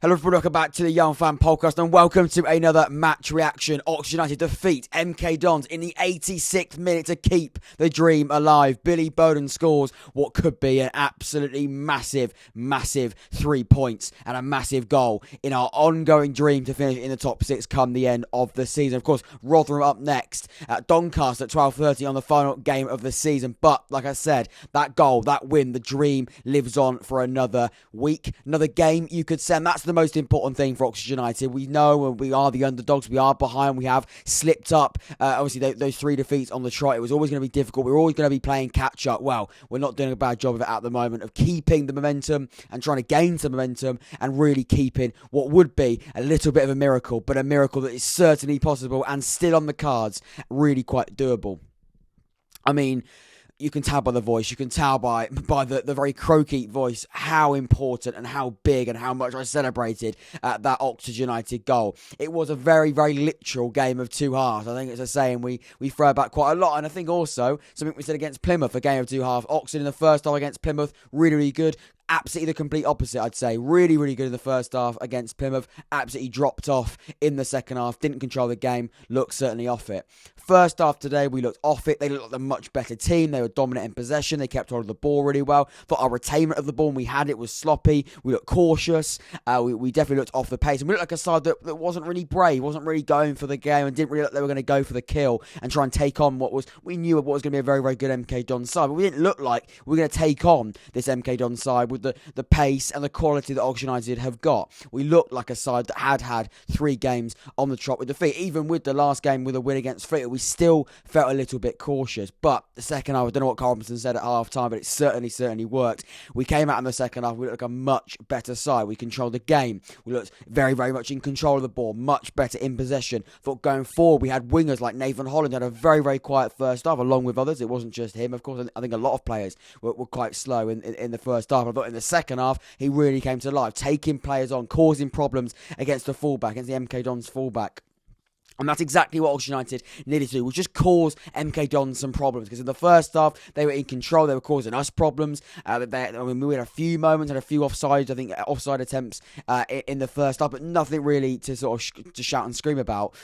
Hello everybody, welcome back to the Young Fan Podcast and welcome to another match reaction. Oxford United defeat MK Dons in the 86th minute to keep the dream alive. Billy Bodin scores what could be an absolutely massive 3 points and a massive goal in our ongoing dream to finish in the top 6 come the end of the season. Of course, Rotherham up next, Doncaster at 12:30 on the final game of the season. But like I said, that goal, that win, the dream lives on for another week, another game you could say, and that's the most important thing for Oxford United. We know we are the underdogs, we are behind, we have slipped up. Obviously, those 3 defeats on the trot, it was always going to be difficult. We're always going to be playing catch up. Well, we're not doing a bad job of it at the moment, of keeping the momentum and trying to gain some momentum and really keeping what would be a little bit of a miracle, but a miracle that is certainly possible and still on the cards, really quite doable. I mean, you can tell by the voice, you can tell by the very croaky voice how important and how big and how much I celebrated that Oxford United goal. It was a very, very literal game of two halves. I think it's a saying we throw back quite a lot, and I think also something we said against Plymouth, a game of two halves. Oxford in the first half against Plymouth, really, really good. Absolutely the complete opposite, I'd say. Really, really good in the first half against Plymouth. Absolutely dropped off in the second half. Didn't control the game. Looked certainly off it. First half today, we looked off it. They looked like a much better team. They were dominant in possession. They kept hold of the ball really well. Thought our retainment of the ball when we had it was sloppy. We looked cautious. We definitely looked off the pace. And we looked like a side that wasn't really brave, wasn't really going for the game, and didn't really look like they were going to go for the kill and try and take on we knew what was going to be a very, very good MK Dons side. But we didn't look like we were going to take on this MK Dons side with the pace and the quality that Oxford United have got. We looked like a side that had 3 games on the trot with defeat. Even with the last game with a win against Fleetwood, we still felt a little bit cautious. But the second half, I don't know what Karl Robinson said at half time, but it certainly worked. We came out in the second half, we looked like a much better side. We controlled the game. We looked very, very much in control of the ball, much better in possession. Thought going forward, we had wingers like Nathan Holland, had a very, very quiet first half, along with others. It wasn't just him, of course. I think a lot of players were quite slow in the first half. I thought in the second half, he really came to life, taking players on, causing problems against the fullback, against the MK Dons fullback. And that's exactly what Oxford United needed to do, was just cause MK Dons some problems. Because in the first half, they were in control, they were causing us problems. We had a few moments, had a few offside attempts in the first half, but nothing really to sort of to shout and scream about.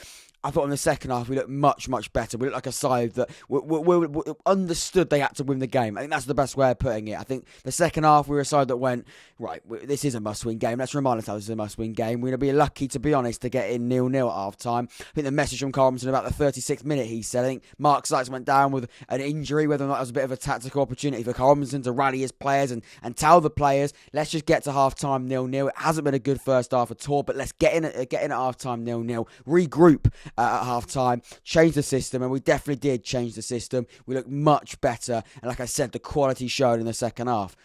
I thought in the second half we looked much better. We looked like a side that we understood they had to win the game. I think that's the best way of putting it. I think the second half we were a side that went, right, this is a must-win game. Let's remind ourselves this is a must-win game. We're going to be lucky, to be honest, to get in 0-0 at half-time. I think the message from Karl Robinson about the 36th minute, he said, I think Mark Sykes went down with an injury, whether or not it was a bit of a tactical opportunity for Karl Robinson to rally his players and tell the players, let's just get to half-time 0-0. It hasn't been a good first half at all, but let's get in at half-time 0-0, regroup at half-time, change the system, and we definitely did change the system. We looked much better, and like I said, the quality showed in the second half.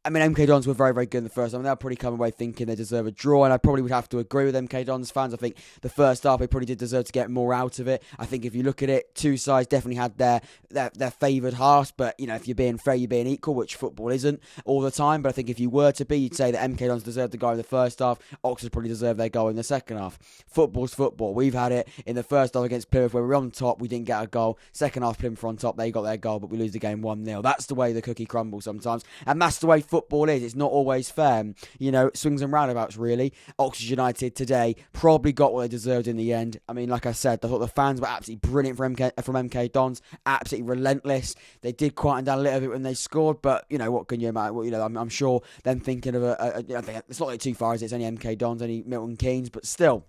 I mean, MK Dons were very, very good in the first half. They'll probably come away thinking they deserve a draw, and I probably would have to agree with MK Dons fans. I think the first half, they probably did deserve to get more out of it. I think if you look at it, 2 sides definitely had their favoured halves, but, you know, if you're being fair, you're being equal, which football isn't all the time. But I think if you were to be, you'd say that MK Dons deserved the goal in the first half. Oxford probably deserved their goal in the second half. Football's football. We've had it in the first half against Plymouth, where we were on top, we didn't get a goal. Second half, Plymouth on top, they got their goal, but we lose the game 1-0. That's the way the cookie crumbles sometimes, and that's the way football is. It's not always fair. You know, swings and roundabouts, really. Oxford United today probably got what they deserved in the end. I mean, like I said, I thought the fans were absolutely brilliant from MK Dons, absolutely relentless. They did quieten down a little bit when they scored, but, you know, what can you imagine? Well, you know, I'm sure them thinking of it's not like too far, is it? It's only MK Dons, only Milton Keynes, but still,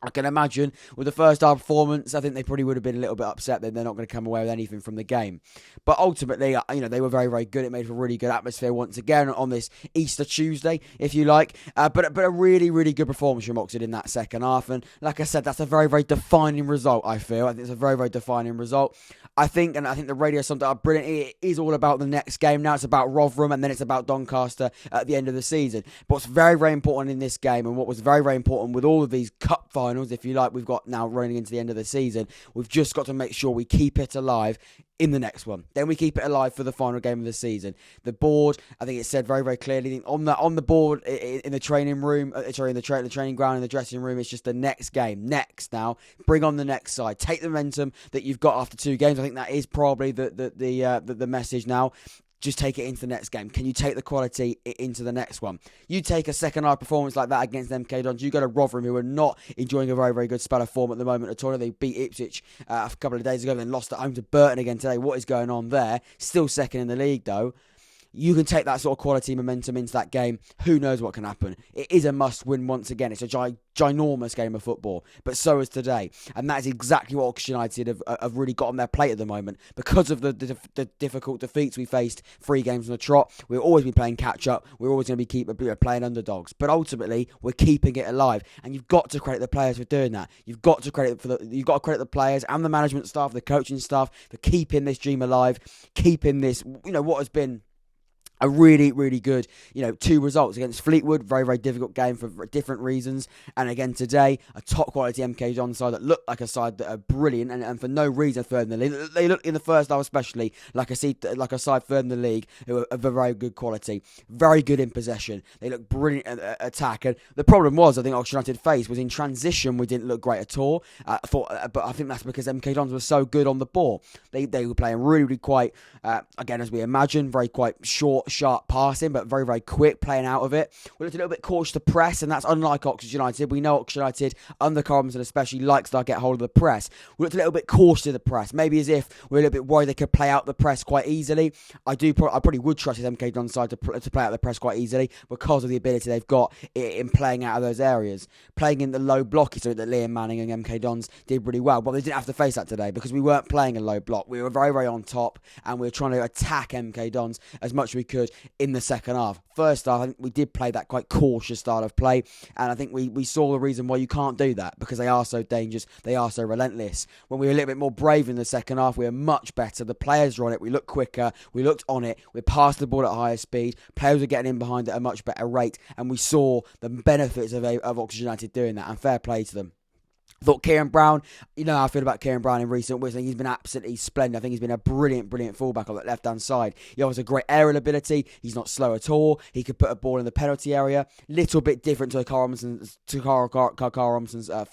I can imagine with the first half performance, I think they probably would have been a little bit upset that they're not going to come away with anything from the game. But ultimately, you know, they were very, very good. It made for a really good atmosphere once again on this Easter Tuesday, if you like. But a really, really good performance from Oxford in that second half. And like I said, that's a very, very defining result, I feel. I think it's a very, very defining result. I think the radio summed it up brilliant. It is all about the next game. Now it's about Rotherham, and then it's about Doncaster at the end of the season. But what's very, very important in this game, and what was very, very important with all of these cup finals, if you like, we've got now running into the end of the season, we've just got to make sure we keep it alive in the next one. Then we keep it alive for the final game of the season. The board, I think it said very, very clearly on the board in the training room, the training ground, in the dressing room, it's just the next game. Next now, bring on the next side. Take the momentum that you've got after 2 games. I think that is probably the message now. just take it into the next game? Can you take the quality into the next one? You take a second half performance like that against MK Dons, you go to Rotherham, who are not enjoying a very, very good spell of form at the moment at all. They beat Ipswich a couple of days ago, then lost at home to Burton again today. What is going on there? Still second in the league, though. You can take that sort of quality momentum into that game. Who knows what can happen? It is a must-win once again. It's a ginormous game of football, but so is today. And that is exactly what Oxford United have really got on their plate at the moment. Because of the difficult defeats we faced 3 games on the trot, we've always been playing catch-up. We're always going to be playing underdogs. But ultimately, we're keeping it alive. And you've got to credit the players for doing that. You've got to credit the players and the management staff, the coaching staff, for keeping this dream alive, keeping this, what has been a really, really good, 2 results against Fleetwood. Very, very difficult game for different reasons. And again today, a top-quality MK Dons side that looked like a side that are brilliant and for no reason third in the league. They looked in the first half especially like a side third in the league who are of a very good quality. Very good in possession. They look brilliant at attack. And the problem was, I think Oxford United faced, was in transition we didn't look great at all. But I think that's because MK Dons were so good on the ball. They were playing really, really quite, again, as we imagined, very quite short, sharp passing, but very, very quick playing out of it. We looked a little bit cautious to press, and that's unlike Oxford United. We know Oxford United, under Karl Robinson especially, likes to get hold of the press. We looked a little bit cautious to the press, maybe as if we're a little bit worried they could play out the press quite easily. I probably would trust his MK Dons side to play out the press quite easily because of the ability they've got in playing out of those areas. Playing in the low block is something that Liam Manning and MK Dons did really well, but they didn't have to face that today because we weren't playing a low block. We were very, very on top, and we were trying to attack MK Dons as much as we could in the second half. First half, I think we did play that quite cautious style of play, and I think we saw the reason why you can't do that, because they are so dangerous, they are so relentless. When we were a little bit more brave in the second half, we were much better. The players were on it, we looked quicker, we looked on it, we passed the ball at higher speed, players were getting in behind at a much better rate, and we saw the benefits of Oxford United doing that, and fair play to them. I thought Kieran Brown, how I feel about Kieran Brown in recent weeks. I think he's been absolutely splendid. I think he's been a brilliant, brilliant fullback on that left-hand side. He offers a great aerial ability. He's not slow at all. He could put a ball in the penalty area. Little bit different to Karl Robinson's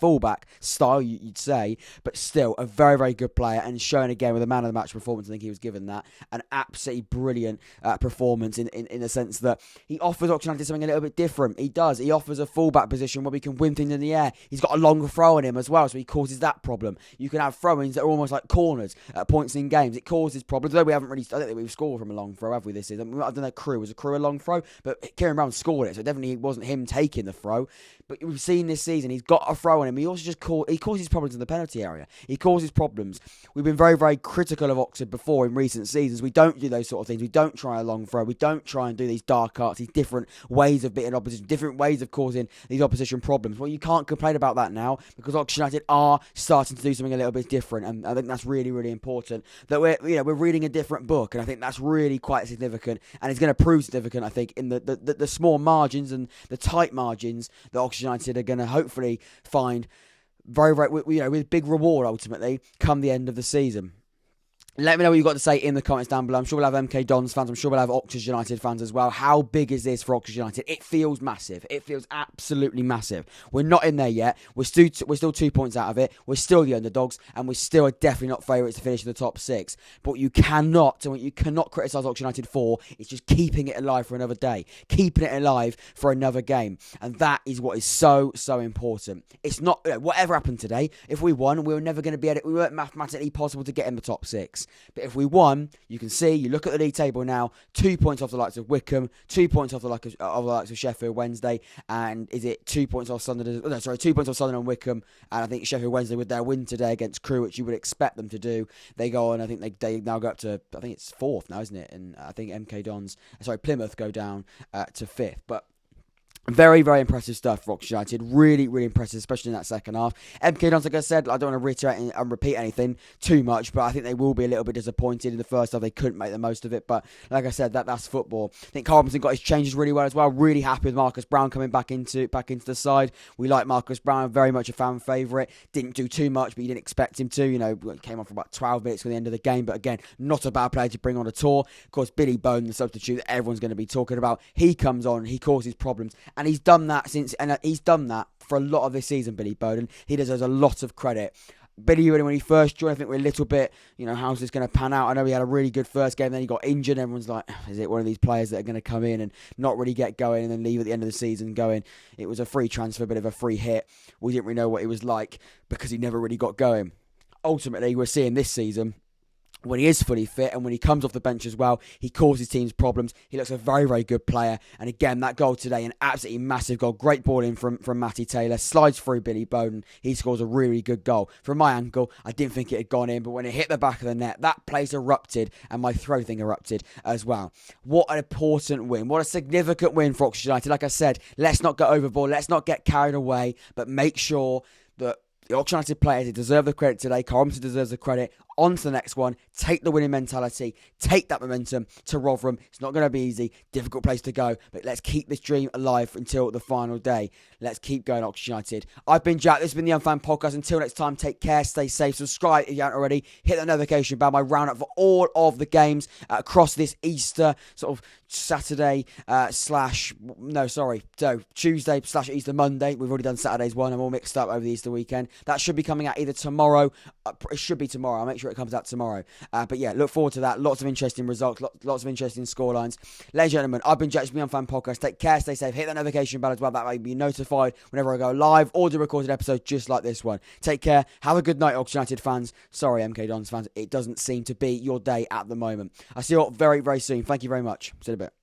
fullback style, you'd say, but still a very, very good player, and showing again with a man of the match performance. I think he was given that an absolutely brilliant performance in the sense that he offers Oxford United something a little bit different. He does. He offers a fullback position where we can win things in the air. He's got a longer throw on him as well, so he causes that problem. You can have throw-ins that are almost like corners at points in games. It causes problems, though we haven't really, I don't think we've scored from a long throw, have we, this season? I don't know, Crew, was a Crew a long throw? But Kieran Brown scored it, so definitely it wasn't him taking the throw. But we've seen this season, he's got a throw on him. He also he causes problems in the penalty area. He causes problems. We've been very, very critical of Oxford before in recent seasons. We don't do those sort of things. We don't try a long throw. We don't try and do these dark arts, these different ways of beating opposition, different ways of causing these opposition problems. Well, you can't complain about that now, because Oxford United are starting to do something a little bit different, and I think that's really, really important. That we're reading a different book, and I think that's really quite significant, and it's going to prove significant, I think, in the small margins and the tight margins that Oxford United are going to hopefully find very, very, with big reward ultimately come the end of the season. Let me know what you've got to say in the comments down below. I'm sure we'll have MK Dons fans. I'm sure we'll have Oxford United fans as well. How big is this for Oxford United? It feels massive. It feels absolutely massive. We're not in there yet. We're still 2 points out of it. We're still the underdogs, and we still are definitely not favourites to finish in the top 6. But what you cannot criticise Oxford United for is just keeping it alive for another day, keeping it alive for another game, and that is what is so, so important. It's not whatever happened today. If we won, we were never going to be able. We weren't mathematically possible to get in the top 6. But if we won, you can see, you look at the league table now, 2 points off the likes of Wycombe, 2 points off the likes of Sheffield Wednesday, and is it 2 points off Sunderland? No, sorry, 2 points off Sunderland and Wycombe, and I think Sheffield Wednesday with their win today against Crewe, which you would expect them to do, they go on. I think they now go up to, I think it's 4th now, isn't it? And I think Plymouth go down to 5th, but. Very, very impressive stuff for Oxford United. Really, really impressive, especially in that second half. MK Dons, like I said, I don't want to reiterate and repeat anything too much, but I think they will be a little bit disappointed in the first half. They couldn't make the most of it, but like I said, that's football. I think Karl Robinson got his changes really well as well. Really happy with Marcus Brown coming back into the side. We like Marcus Brown, very much a fan favourite. Didn't do too much, but you didn't expect him to. Came on for about 12 minutes for the end of the game, but again, not a bad player to bring on at all. Of course, Billy Bodin, the substitute that everyone's going to be talking about, he comes on, he causes problems, and he's done that for a lot of this season, Billy Bodin. He deserves a lot of credit. Billy Bodin, when he first joined, I think we're a little bit, how's this going to pan out? I know he had a really good first game, then he got injured. Everyone's like, is it one of these players that are going to come in and not really get going and then leave at the end of the season going, it was a free transfer, a bit of a free hit. We didn't really know what he was like because he never really got going. Ultimately, we're seeing this season, when he is fully fit and when he comes off the bench as well, he causes teams problems. He looks a very, very good player. And again, that goal today, an absolutely massive goal. Great ball in from Matty Taylor. Slides through Billy Bodin. He scores a really good goal. From my angle, I didn't think it had gone in, but when it hit the back of the net, that place erupted and my throw thing erupted as well. What an important win. What a significant win for Oxford United. Like I said, let's not go overboard. Let's not get carried away, but make sure that the Oxford United players deserve the credit today. Karl Robinson deserves the credit. On to the next one. Take the winning mentality. Take that momentum to Rotherham. It's not going to be easy. Difficult place to go. But let's keep this dream alive until the final day. Let's keep going, Oxford United. I've been Jack. This has been the Unfan Podcast. Until next time, take care. Stay safe. Subscribe if you haven't already. Hit that notification bell. My roundup for all of the games across this Easter sort of Saturday Tuesday / Easter Monday. We've already done Saturday's one. I'm all mixed up over the Easter weekend. That should be coming out either tomorrow. It should be tomorrow. I'll make sure it comes out tomorrow. But yeah, look forward to that. Lots of interesting results. Lots of interesting scorelines. Ladies and gentlemen, I've been Jack. This has been Unfan Podcast. Take care. Stay safe. Hit that notification bell as well. That way you'll be notified whenever I go live or do recorded episodes just like this one. Take care. Have a good night, Oxford United fans. Sorry, MK Dons fans. It doesn't seem to be your day at the moment. I'll see you all very, very soon. Thank you very much. See you in a bit.